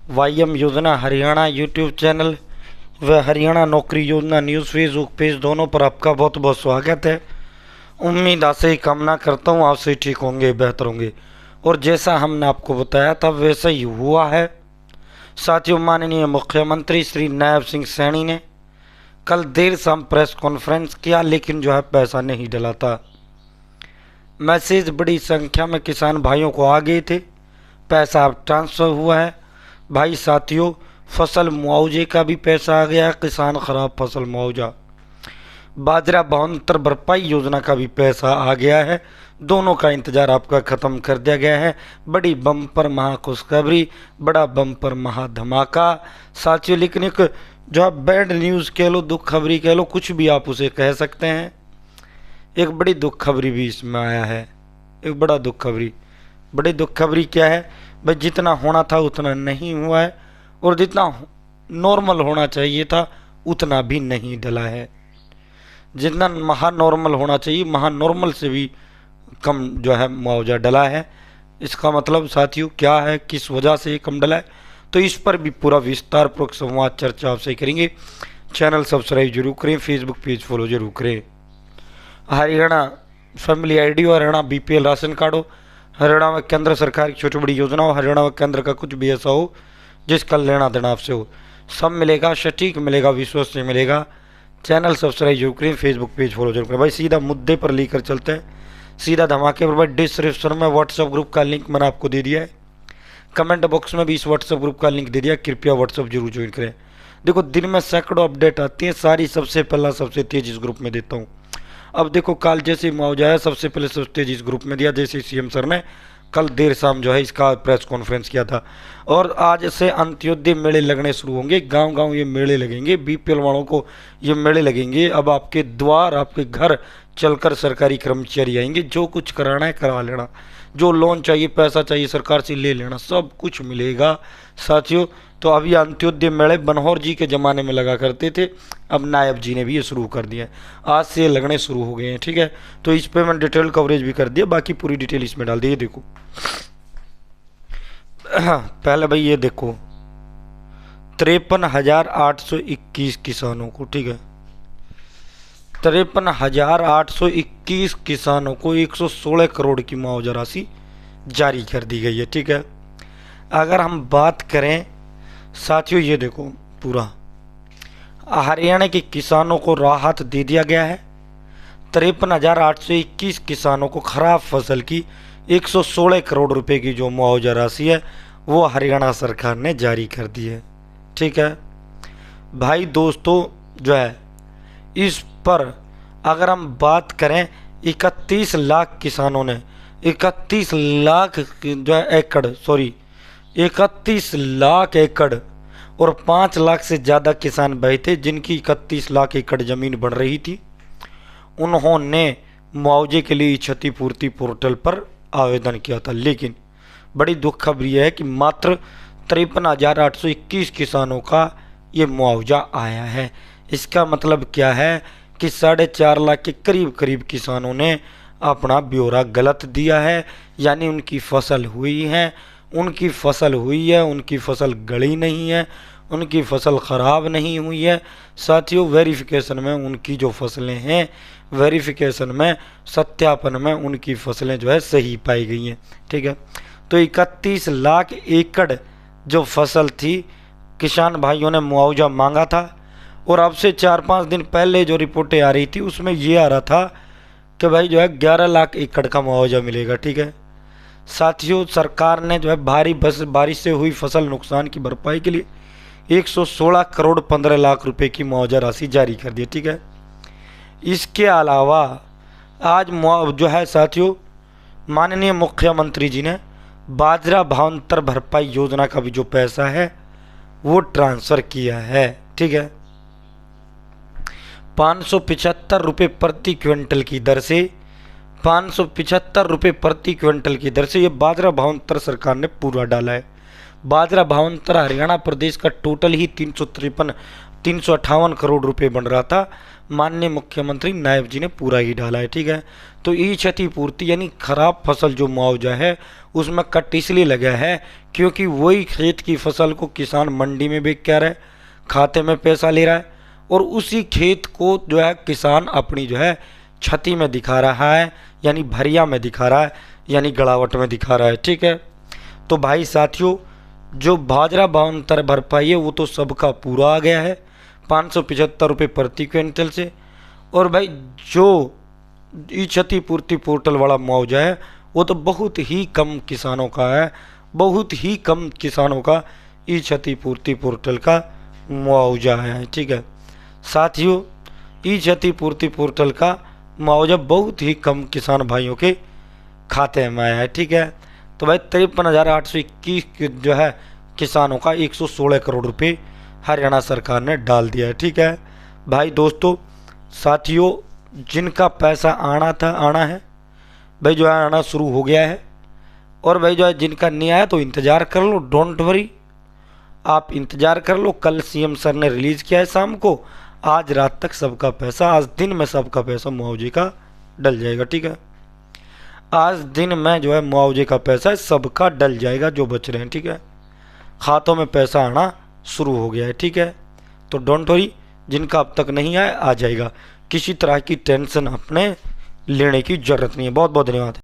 वाईएम योजना Haryana YouTube channel व हरियाणा नौकरी योजना न्यूज़ फेसबुक पेज दोनों पर आपका बहुत बहुत स्वागत है। उम्मीद आशा ही कामना करता हूँ आपसे ठीक होंगे, बेहतर होंगे और जैसा हमने आपको बताया था वैसा ही हुआ है। साथियों, माननीय मुख्यमंत्री श्री नायब सिंह सैनी ने कल देर शाम प्रेस कॉन्फ्रेंस किया, लेकिन पैसा नहीं डला था। मैसेज बड़ी संख्या में किसान भाइयों को आ गए थे, पैसा अब ट्रांसफ़र हुआ है। भाई साथियों, फसल मुआवजे का भी पैसा आ गया, किसान खराब फसल मुआवजा, बाजरा भावांतर भरपाई योजना का भी पैसा आ गया है। दोनों का इंतज़ार आपका ख़त्म कर दिया गया है। बड़ी बम्पर महा खुशखबरी, बड़ा बम्पर महा धमाका साथियों। लेकिन एक बैड न्यूज़ कह लो, दुख खबरी कह लो, कुछ भी आप उसे कह सकते हैं। एक बड़ी दुख खबरी भी इसमें आया है, एक बड़ा दुख खबरी। बड़ी दुख खबरी क्या है भाई? जितना होना था उतना नहीं हुआ है और जितना नॉर्मल होना चाहिए था उतना भी नहीं डला है। जितना महा नॉर्मल होना चाहिए, महा नॉर्मल से भी कम मुआवजा डला है। इसका मतलब साथियों क्या है, किस वजह से ये कम डला है, तो इस पर भी पूरा विस्तार पूर्वक संवाद चर्चा आपसे करेंगे। चैनल सब्सक्राइब जरूर करें, फेसबुक पेज फॉलो जरूर करें। हरियाणा फैमिली आईडी हो, हरियाणा बीपीएल राशन कार्ड हो, हरियाणा में केंद्र सरकार की छोटी बड़ी योजना हो, हरियाणा में केंद्र का कुछ भी ऐसा हो जिसका लेना देना आपसे हो, सब मिलेगा, सटीक मिलेगा, विश्वसनीय मिलेगा। चैनल सब्सक्राइब जरूर करें, फेसबुक पेज फॉलो जरूर करें। भाई सीधा मुद्दे पर लेकर चलते हैं, सीधा धमाके पर। भाई डिस्क्रिप्शन में व्हाट्सएप ग्रुप का लिंक मैंने आपको दे दिया है, कमेंट बॉक्स में भी इस व्हाट्सएप ग्रुप का लिंक दे दिया, कृपया व्हाट्सएप जरूर ज्वाइन करें। देखो, दिन में सैकड़ों अपडेट आती हैं, सारी सबसे पहला सबसे तेज इस ग्रुप में देता हूँ। अब देखो, कल जैसे मुआवजा है सबसे पहले सबसे तेज इस ग्रुप में दिया, जैसे सीएम सर ने कल देर शाम इसका प्रेस कॉन्फ्रेंस किया था। और आज से अंत्योदय मेले लगने शुरू होंगे, गांव गांव ये मेले लगेंगे, बीपीएल वालों को ये मेले लगेंगे। अब आपके द्वार, आपके घर चलकर सरकारी कर्मचारी आएंगे। जो कुछ कराना है करा लेना, जो लोन चाहिए, पैसा चाहिए सरकार से ले लेना, सब कुछ मिलेगा साथियों। तो अभी अंत्योदय मेले बनहौर जी के ज़माने में लगा करते थे, अब नायब जी ने भी ये शुरू कर दिया है, आज से लगने शुरू हो गए हैं। ठीक है, तो इस पर मैंने डिटेल कवरेज भी कर दिया, बाकी पूरी डिटेल इसमें डाल दी। देखो पहले भाई ये देखो, 53,821 किसानों को, ठीक है, 53,821 किसानों को 116 करोड़ की मुआवजा राशि जारी कर दी गई है। ठीक है, अगर हम बात करें साथियों, ये देखो पूरा हरियाणा के किसानों को राहत दे दिया गया है। 53,821 किसानों को खराब फसल की 116 करोड़ रुपए की जो मुआवजा राशि है वो हरियाणा सरकार ने जारी कर दी है। ठीक है भाई दोस्तों, इस पर अगर हम बात करें, 31 लाख किसानों ने 31 लाख 31 लाख एकड़ और 5 लाख से ज़्यादा किसान भाई थे जिनकी 31 लाख एकड़ ज़मीन बन रही थी। उन्होंने मुआवजे के लिए क्षतिपूर्ति पोर्टल पर आवेदन किया था, लेकिन बड़ी दुख खबर यह है कि मात्र 53,821 किसानों का ये मुआवजा आया है। इसका मतलब क्या है कि 4.5 लाख के करीब करीब किसानों ने अपना ब्यौरा गलत दिया है, यानी उनकी फसल हुई है, उनकी फसल गली नहीं है, उनकी फसल ख़राब नहीं हुई है साथियों। वेरिफिकेशन में उनकी जो फसलें हैं, वेरिफिकेशन में सत्यापन में उनकी फसलें सही पाई गई हैं। ठीक है, तो 31 लाख एकड़ जो फसल थी, किसान भाइयों ने मुआवजा मांगा था और अब से 4-5 दिन पहले जो रिपोर्टें आ रही थी उसमें ये आ रहा था कि भाई 11 लाख एकड़ का मुआवजा मिलेगा। ठीक है साथियों, सरकार ने भारी बारिश से हुई फसल नुकसान की भरपाई के लिए 116 करोड़ 15 लाख रुपए की मुआवजा राशि जारी कर दी। ठीक है, इसके अलावा आज साथियों, माननीय मुख्यमंत्री जी ने बाजरा भावांतर भरपाई योजना का भी जो पैसा है वो ट्रांसफ़र किया है। ठीक है, 575 रुपये प्रति क्विंटल की दर से 575 रुपये प्रति क्विंटल की दर से ये बाजरा भावांतर सरकार ने पूरा डाला है। बाजरा भावांतर हरियाणा प्रदेश का टोटल ही 353 358 करोड़ रुपए बन रहा था, माननीय मुख्यमंत्री नायब जी ने पूरा ही डाला है। ठीक है, तो ई क्षतिपूर्ति यानी खराब फसल जो मुआवजा है उसमें कट इसलिए लगा है क्योंकि वही खेत की फसल को किसान मंडी में बेच के आ रहा है, खाते में पैसा ले रहा है, और उसी खेत को जो है किसान अपनी जो है क्षति में दिखा रहा है, यानी भरिया में दिखा रहा है, यानी गड़ावट में दिखा रहा है। ठीक है, तो भाई साथियों, जो बाजरा भावांतर भरपाई है वो तो सबका पूरा आ गया है 575 रुपये प्रति क्विंटल से। और भाई जो ई क्षतिपूर्ति पोर्टल वाला मुआवजा है वो तो बहुत ही कम किसानों का है, बहुत ही कम किसानों का ई क्षतिपूर्ति पोर्टल का मुआवजा है। ठीक है साथियों, ई क्षतिपूर्ति पोर्टल का मुआवजा बहुत ही कम किसान भाइयों के खाते में आया है। ठीक है, तो भाई 53,821 जो है किसानों का 116 करोड़ रुपए हरियाणा सरकार ने डाल दिया है। ठीक है भाई दोस्तों, साथियों, जिनका पैसा आना है भाई जो है आना शुरू हो गया है, और भाई जो है जिनका नहीं आया तो इंतज़ार कर लो, डोंट वरी, आप इंतज़ार कर लो। कल सीएम सर ने रिलीज़ किया है शाम को, आज रात तक सबका पैसा, आज दिन में सबका पैसा मुआवजे का डल जाएगा। ठीक है, आज दिन में जो है मुआवजे का पैसा सबका डल जाएगा जो बच रहे हैं। ठीक है, खातों में पैसा आना शुरू हो गया है। ठीक है, तो डोंट वरी, जिनका अब तक नहीं आया आ जाएगा, किसी तरह की टेंशन अपने लेने की ज़रूरत नहीं है। बहुत बहुत धन्यवाद।